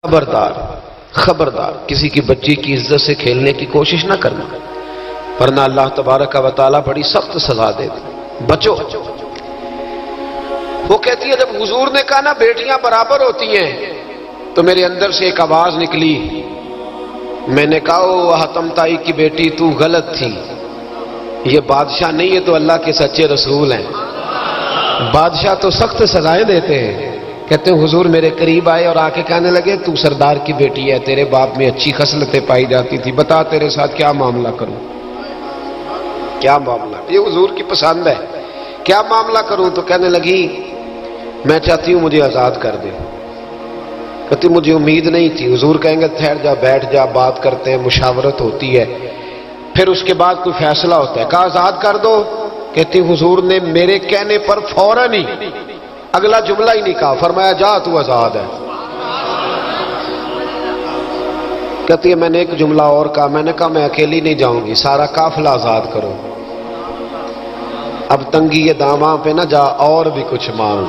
خبردار خبردار کسی کی بچی کی عزت سے کھیلنے کی کوشش نہ کرنا، ورنہ اللہ تبارک و تعالیٰ بڑی سخت سزا دے دے. بچو. وہ کہتی ہے جب حضور نے کہا نا بیٹیاں برابر ہوتی ہیں تو میرے اندر سے ایک آواز نکلی. میں نے کہا او حاتم تائی کی بیٹی تو غلط تھی، یہ بادشاہ نہیں ہے تو اللہ کے سچے رسول ہیں. بادشاہ تو سخت سزائیں دیتے ہیں. کہتے ہیں حضور میرے قریب آئے اور آ کے کہنے لگے تو سردار کی بیٹی ہے، تیرے باپ میں اچھی خصلتیں پائی جاتی تھی، بتا تیرے ساتھ کیا معاملہ کروں. کیا معاملہ؟ یہ حضور کی پسند ہے. کیا معاملہ کروں؟ تو کہنے لگی میں چاہتی ہوں مجھے آزاد کر دے. کہتی مجھے امید نہیں تھی. حضور کہیں گے ٹھہر جا، بیٹھ جا، بات کرتے ہیں، مشاورت ہوتی ہے، پھر اس کے بعد کوئی فیصلہ ہوتا ہے. کہا آزاد کر دو. کہتی حضور نے میرے کہنے پر فوراً ہی اگلا جملہ ہی نہیں کہا، فرمایا جا تو آزاد ہے. کہتی ہے میں نے ایک جملہ اور کہا، میں نے کہا میں اکیلی نہیں جاؤں گی، سارا قافلہ آزاد کرو. اب تنگی یہ داماں پہ نہ جا اور بھی کچھ مانگ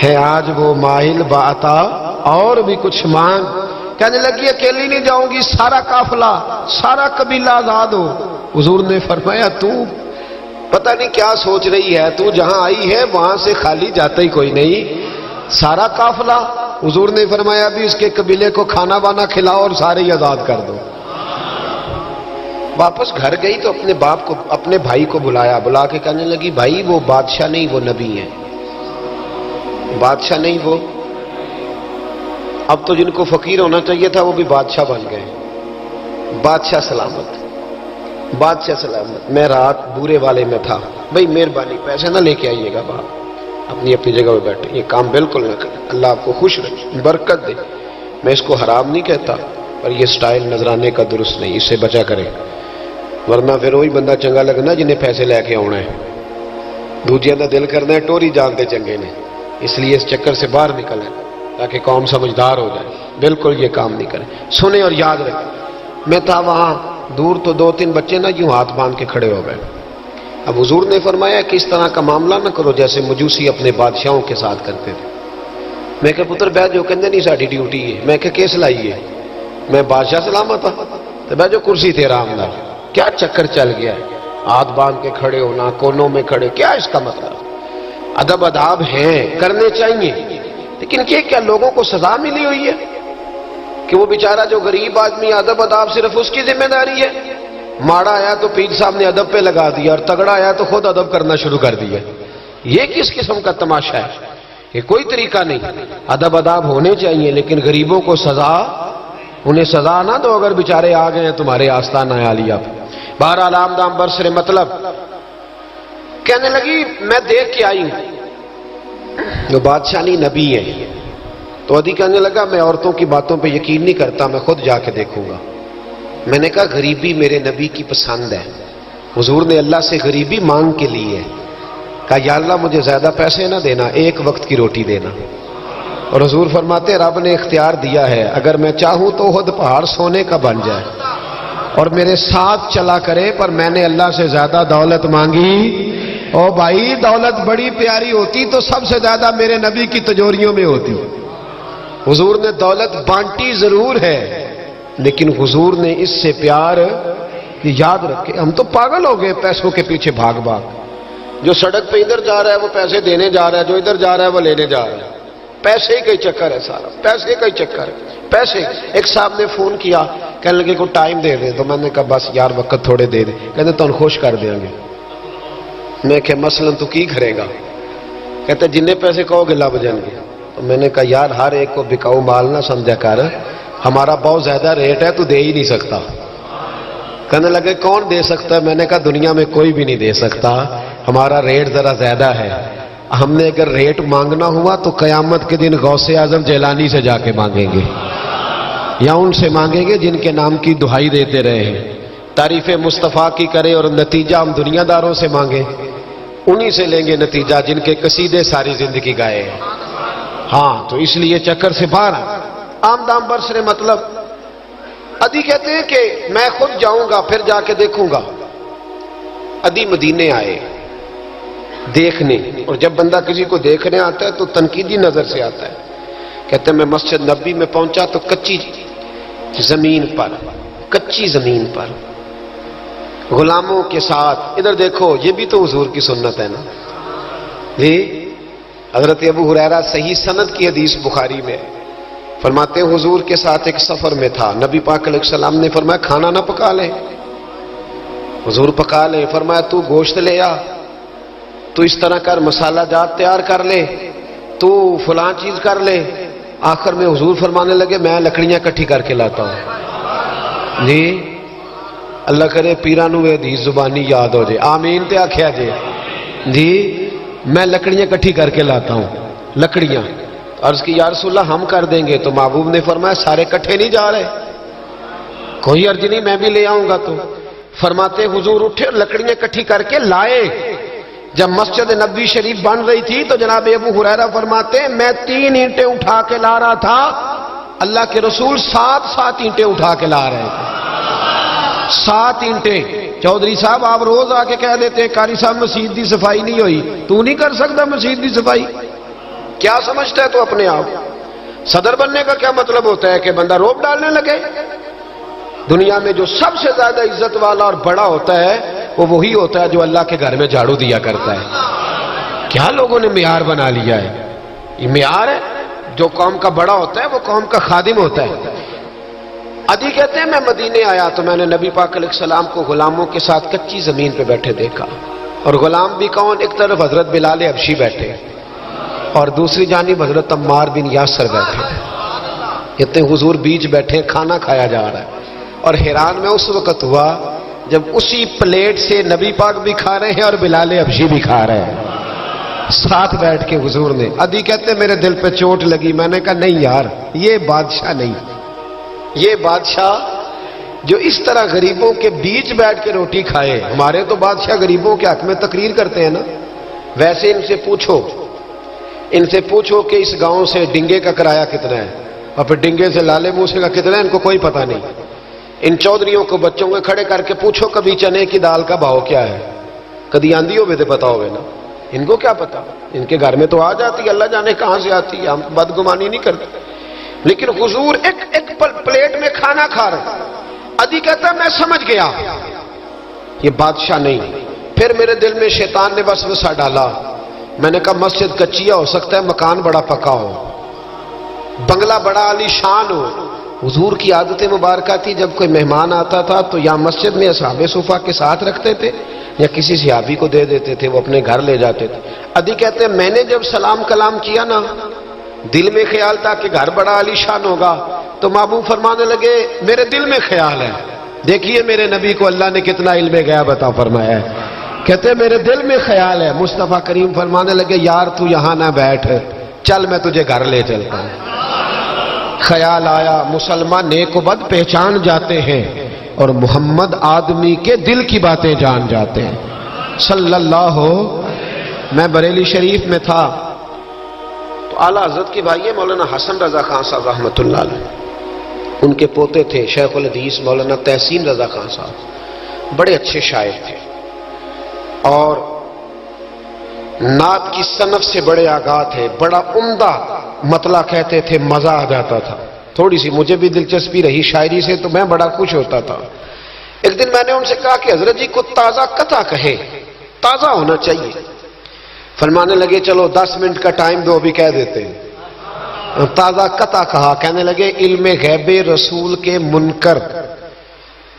ہے، آج وہ ماہل باتا اور بھی کچھ مانگ. کہنے لگی اکیلی نہیں جاؤں گی، سارا قافلہ سارا قبیلہ آزاد ہو. حضور نے فرمایا تو پتہ نہیں کیا سوچ رہی ہے، تو جہاں آئی ہے وہاں سے خالی جاتا ہی کوئی نہیں. سارا قافلہ. حضور نے فرمایا بھی اس کے قبیلے کو کھانا وانا کھلاؤ اور سارے ہی آزاد کر دو. واپس گھر گئی تو اپنے باپ کو، اپنے بھائی کو بلایا، بلا کے کہنے لگی بھائی وہ بادشاہ نہیں وہ نبی ہیں. بادشاہ نہیں وہ، اب تو جن کو فقیر ہونا چاہیے تھا وہ بھی بادشاہ بن گئے. بادشاہ سلامت، بادشاہ سلامت. میں رات بورے والے میں تھا، بھائی مہربانی پیسے نہ لے کے آئیے گا باہر، اپنی اپنی جگہ پہ بیٹھے، یہ کام بالکل نہ کریں، اللہ آپ کو خوش رکھے، برکت دے. میں اس کو حرام نہیں کہتا، پر یہ سٹائل نذرانے کا درست نہیں، اس سے بچا کرے، ورنہ پھر وہی بندہ چنگا لگنا جنہیں پیسے لے کے آنا ہے. دوجیاں دا دل کرنا ہے ٹوری جانتے چنگے نے، اس لیے اس چکر سے باہر نکلیں تاکہ قوم سمجھدار ہو جائے. بالکل یہ کام نہیں کریں، سنیں اور یاد رکھیں. میں تھا وہاں دور تو 2-3 بچے نا یوں ہاتھ باندھ کے کھڑے ہو گئے. اب حضور نے فرمایا کہ اس طرح کا معاملہ نہ کرو جیسے مجوسی اپنے بادشاہوں کے ساتھ کرتے تھے. میں کہ پتر بیٹھ جو، کہندے نہیں ساڈی ڈیوٹی ہے. میں کہ کیس لائیے، میں بادشاہ سلامت تھا تو بیٹھ جو کرسی تیرا آمدار. کیا چکر چل گیا ہے، ہاتھ باندھ کے کھڑے ہونا، کونوں میں کھڑے، کیا اس کا مطلب؟ ادب آداب ہیں کرنے چاہیے، لیکن یہ کیا لوگوں کو سزا ملی ہوئی ہے کہ وہ بیچارہ جو غریب آدمی ادب آداب صرف اس کی ذمہ داری ہے؟ ماڑا آیا تو پیر صاحب نے ادب پہ لگا دیا اور تگڑا آیا تو خود ادب کرنا شروع کر دیا. یہ کس قسم کا تماشا ہے؟ یہ کوئی طریقہ نہیں. ادب آداب ہونے چاہیے لیکن غریبوں کو سزا، انہیں سزا نہ دو اگر بیچارے آ گئے ہیں تمہارے آستانہ عالیہ پہ. بہرحال آمدام برسر مطلب کہنے لگی میں دیکھ کے آئی ہوں جو بادشاہ نہیں نبی ہے. تو ادھی کہنے لگا میں عورتوں کی باتوں پہ یقین نہیں کرتا، میں خود جا کے دیکھوں گا. میں نے کہا غریبی میرے نبی کی پسند ہے. حضور نے اللہ سے غریبی مانگ کے لی ہے. کہا یا اللہ مجھے زیادہ پیسے نہ دینا، ایک وقت کی روٹی دینا. اور حضور فرماتے رب نے اختیار دیا ہے، اگر میں چاہوں تو خود پہاڑ سونے کا بن جائے اور میرے ساتھ چلا کرے، پر میں نے اللہ سے زیادہ دولت مانگی. او بھائی دولت بڑی پیاری ہوتی تو سب سے زیادہ میرے نبی کی تجوریوں میں ہوتی. حضور نے دولت بانٹی ضرور ہے لیکن حضور نے اس سے پیار، یاد رکھے ہم تو پاگل ہو گئے پیسوں کے پیچھے بھاگ بھاگ. جو سڑک پہ ادھر جا رہا ہے وہ پیسے دینے جا رہا ہے، جو ادھر جا رہا ہے وہ لینے جا رہا ہے. پیسے کا ہی چکر ہے سارا، پیسے کا ہی چکر ہے، پیسے. ایک صاحب نے فون کیا کہنے لگے کو ٹائم دے دیں، تو میں نے کہا بس یار وقت تھوڑے دے دیں. کہتے تم خوش کر دیں گے. میں کہ مثلاً تو کی کرے گا؟ کہتے جننے پیسے کہو گے لب جائیں گے. تو میں نے کہا یار ہر ایک کو بکاؤ مال نہ سمجھا کر، ہمارا بہت زیادہ ریٹ ہے تو دے ہی نہیں سکتا. کہنے لگے کون دے سکتا ہے؟ میں نے کہا دنیا میں کوئی بھی نہیں دے سکتا، ہمارا ریٹ ذرا زیادہ ہے. ہم نے اگر ریٹ مانگنا ہوا تو قیامت کے دن غوث اعظم جیلانی سے جا کے مانگیں گے، یا ان سے مانگیں گے جن کے نام کی دہائی دیتے رہے ہیں. تعریف مصطفیٰ کی کرے اور نتیجہ ہم دنیا داروں سے مانگیں، انہی سے لیں گے نتیجہ جن کے قصیدے ساری زندگی گائے ہیں. ہاں تو اس لیے چکر سے باہر. آمدام برسر مطلب ادھی کہتے ہیں کہ میں خود جاؤں گا پھر جا کے دیکھوں گا. ادھی مدینے آئے دیکھنے، اور جب بندہ کسی کو دیکھنے آتا ہے تو تنقیدی نظر سے آتا ہے کہتے ہیں میں مسجد نبی میں پہنچا تو کچی زمین پر غلاموں کے ساتھ، ادھر دیکھو یہ بھی تو حضور کی سنت ہے نا جی۔ حضرت ابو ہریرہ صحیح سند کی حدیث بخاری میں فرماتے ہیں حضور کے ساتھ ایک سفر میں تھا، نبی پاک علیہ السلام نے فرمایا کھانا نہ پکا لے، حضور پکا لے، فرمایا تو گوشت لے آ، تو اس طرح کر، مسالہ جات تیار کر لے، تو فلاں چیز کر لے۔ آخر میں حضور فرمانے لگے میں لکڑیاں کٹھی کر کے لاتا ہوں جی۔ اللہ کرے پیرانو یہ حدیث زبانی یاد ہو جائے، آمین تے آکھیا جی۔ میں لکڑیاں کٹھی کر کے لاتا ہوں، لکڑیاں۔ عرض کی یا رسول اللہ ہم کر دیں گے، تو محبوب نے فرمایا سارے کٹھے نہیں جا رہے، کوئی عرض نہیں میں بھی لے آؤں گا۔ تو فرماتے حضور اٹھے اور لکڑیاں کٹھی کر کے لائے۔ جب مسجد نبوی شریف بن رہی تھی تو جناب ابو ہریرہ فرماتے ہیں میں 3 اینٹیں اٹھا کے لا رہا تھا، اللہ کے رسول 7 اینٹیں اٹھا کے لا رہے تھے، 7 اینٹیں۔ چودھری صاحب آپ روز آ کے کہہ دیتے قاری صاحب مسجد دی صفائی نہیں ہوئی، تو نہیں کر سکتا مسجد دی صفائی؟ کیا سمجھتا ہے تو اپنے آپ؟ صدر بننے کا کیا مطلب ہوتا ہے کہ بندہ روب ڈالنے لگے؟ دنیا میں جو سب سے زیادہ عزت والا اور بڑا ہوتا ہے وہ وہی ہوتا ہے جو اللہ کے گھر میں جھاڑو دیا کرتا ہے۔ کیا لوگوں نے معیار بنا لیا ہے؟ یہ معیار ہے، جو قوم کا بڑا ہوتا ہے وہ قوم کا خادم ہوتا ہے۔ عدی کہتے ہیں میں مدینے آیا تو میں نے نبی پاک علیہ السلام کو غلاموں کے ساتھ کچی زمین پہ بیٹھے دیکھا، اور غلام بھی کون؟ ایک طرف حضرت بلال حبشی بیٹھے اور دوسری جانب حضرت عمار بن یاسر بیٹھے۔ کہتے ہیں حضور بیچ بیٹھے، کھانا کھایا جا رہا ہے، اور حیران میں اس وقت ہوا جب اسی پلیٹ سے نبی پاک بھی کھا رہے ہیں اور بلال حبشی بھی کھا رہے ہیں ساتھ بیٹھ کے حضور نے۔ عدی کہتے ہیں میرے دل پہ چوٹ لگی، میں نے کہا نہیں یار، یہ بادشاہ نہیں، یہ بادشاہ جو اس طرح غریبوں کے بیچ بیٹھ کے روٹی کھائے۔ ہمارے تو بادشاہ غریبوں کے حق میں تقریر کرتے ہیں نا، ویسے ان سے پوچھو کہ اس گاؤں سے ڈنگے کا کرایہ کتنا ہے، اور پھر ڈنگے سے لالے موسے کا کتنا ہے، ان کو کوئی پتہ نہیں۔ ان چودھریوں کو بچوں کو کھڑے کر کے پوچھو کبھی چنے کی دال کا بھاؤ کیا ہے، کدی آندھی ہوئے تو پتا ہوگا نا، ان کو کیا پتا؟ ان کے گھر میں تو آ جاتی، اللہ جانے کہاں سے آتی ہے، ہم بدگمانی نہیں کرتے۔ لیکن حضور ایک پلیٹ میں کھانا کھا رہے۔ عدی کہتا ہے میں سمجھ گیا یہ بادشاہ نہیں۔ پھر میرے دل میں شیطان نے وسوسہ ڈالا، میں نے کہا مسجد کچیا ہو سکتا ہے، مکان بڑا پکا ہو، بنگلہ بڑا عالی شان ہو۔ حضور کی عادت مبارکہ تھی جب کوئی مہمان آتا تھا تو یا مسجد میں اصحاب صفہ کے ساتھ رکھتے تھے یا کسی صحابی کو دے دیتے تھے، وہ اپنے گھر لے جاتے تھے۔ عدی کہتے ہیں میں نے جب سلام کلام کیا نا، دل میں خیال تھا کہ گھر بڑا عالی شان ہوگا، تو محبوب فرمانے لگے میرے دل میں خیال ہے، دیکھیے میرے نبی کو اللہ نے کتنا علم غیب عطا فرمایا ہے۔ کہتے ہیں میرے دل میں خیال ہے، مصطفیٰ کریم فرمانے لگے یار تو یہاں نہ بیٹھ، چل میں تجھے گھر لے چلتا ہوں۔ خیال آیا مسلمان نیک و بد پہچان جاتے ہیں، اور محمد آدمی کے دل کی باتیں جان جاتے ہیں صلی اللہ ہو۔ میں بریلی شریف میں تھا تو اعلیٰ حضرت کے بھائی مولانا حسن رضا خان صاحب رحمۃ اللہ علیہ، ان کے پوتے تھے شیخ الحدیث مولانا تحسین رضا خان صاحب، بڑے اچھے شاعر تھے اور نعت کی صنف سے بڑے آگاہ تھے، بڑا عمدہ مطلع کہتے تھے، مزہ آ جاتا تھا۔ تھوڑی سی مجھے بھی دلچسپی رہی شاعری سے تو میں بڑا خوش ہوتا تھا۔ ایک دن میں نے ان سے کہا کہ حضرت جی کو تازہ قطع کہے، تازہ ہونا چاہیے۔ فرمانے لگے چلو 10 منٹ کا ٹائم دو، ابھی کہہ دیتے ہیں۔ تازہ قطع کہا، کہنے لگے علم غیب رسول کے منکر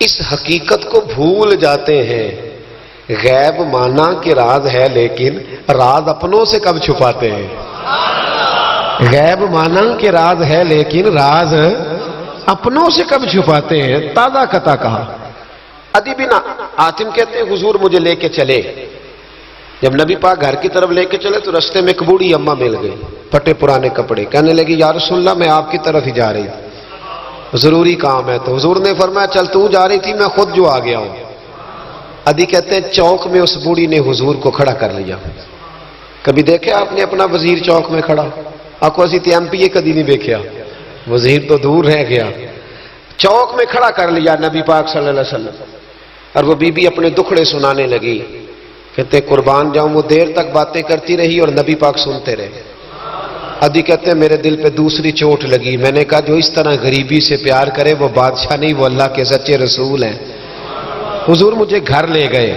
اس حقیقت کو بھول جاتے ہیں، غیب مانا کہ راز ہے لیکن راز اپنوں سے کب چھپاتے ہیں۔ غیب مانا کہ راز ہے لیکن راز اپنوں سے کب چھپاتے ہیں۔ تازہ قطع کہا۔ عدی بن حاتم کہتے ہیں حضور مجھے لے کے چلے، جب نبی پاک گھر کی طرف لے کے چلے تو رستے میں ایک بوڑھی اماں مل گئی، پھٹے پرانے کپڑے، کہنے لگی یا رسول اللہ میں آپ کی طرف ہی جا رہی تھی، ضروری کام ہے۔ تو حضور نے فرمایا چل تو جا رہی تھی، میں خود جو آ گیا ہوں۔ عدی کہتے ہیں چوک میں اس بوڑھی نے حضور کو کھڑا کر لیا۔ کبھی دیکھے آپ نے اپنا وزیر چوک میں کھڑا؟ آپ کو اسی ایم پی کدی نہیں دیکھا، وزیر تو دور رہ گیا۔ چوک میں کھڑا کر لیا نبی پاک صلی اللہ علیہ وسلم، اور وہ بی بی اپنے دکھڑے سنانے لگی۔ کہتے قربان جاؤں وہ دیر تک باتیں کرتی رہی اور نبی پاک سنتے رہے۔ ادی کہتے ہیں میرے دل پہ دوسری چوٹ لگی. میں نے کہا جو اس طرح غریبی سے پیار کرے وہ بادشاہ نہیں، وہ اللہ کے سچے رسول ہیں. حضور مجھے گھر لے گئے،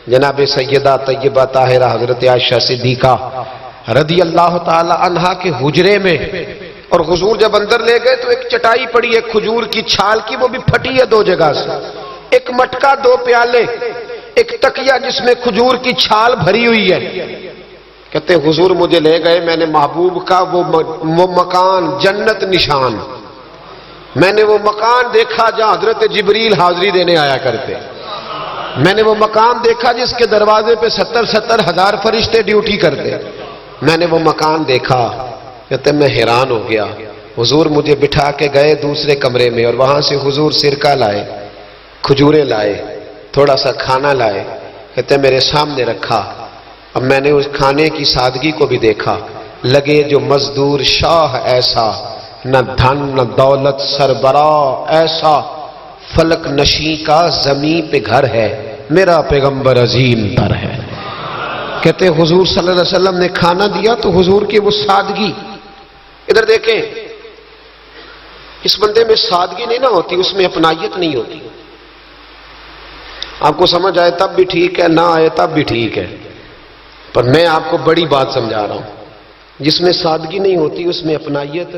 جناب سیدہ طیبہ طاہرہ حضرت عائشہ صدیقہ رضی اللہ تعالی عنہا کے حجرے میں. اور حضور جب اندر لے گئے تو ایک چٹائی پڑی ہے کھجور کی چھال کی، وہ بھی پھٹی ہے 2 جگہ سے، ایک مٹکا 2 پیالے، ایک تکیہ جس میں کھجور کی چھال بھری ہوئی ہے. کہتے ہیں حضور مجھے لے گئے، میں نے محبوب کا وہ مکان جنت نشان، میں نے وہ مکان دیکھا جہاں حضرت جبریل حاضری دینے آیا کرتے. میں نے وہ مکان دیکھا جس کے دروازے پہ 70 ہزار فرشتے ڈیوٹی کرتے. میں نے وہ مکان دیکھا. کہتے ہیں میں حیران ہو گیا. حضور مجھے بٹھا کے گئے دوسرے کمرے میں، اور وہاں سے حضور سرکہ لائے، کھجوریں لائے، تھوڑا سا کھانا لائے. کہتے ہیں میرے سامنے رکھا. اب میں نے اس کھانے کی سادگی کو بھی دیکھا. لگے جو مزدور شاہ ایسا، نہ دھن نہ دولت سربراہ ایسا، فلک نشیں کا زمین پہ گھر ہے، میرا پیغمبر عظیم تر ہے. کہتے ہیں حضور صلی اللہ علیہ وسلم نے کھانا دیا تو حضور کی وہ سادگی. ادھر دیکھیں، اس بندے میں سادگی نہیں نہ ہوتی، اس میں اپنائیت نہیں ہوتی. آپ کو سمجھ آئے تب بھی ٹھیک ہے، نہ آئے تب بھی ٹھیک ہے، پر میں آپ کو بڑی بات سمجھا رہا ہوں. جس میں سادگی نہیں ہوتی اس میں اپنائیت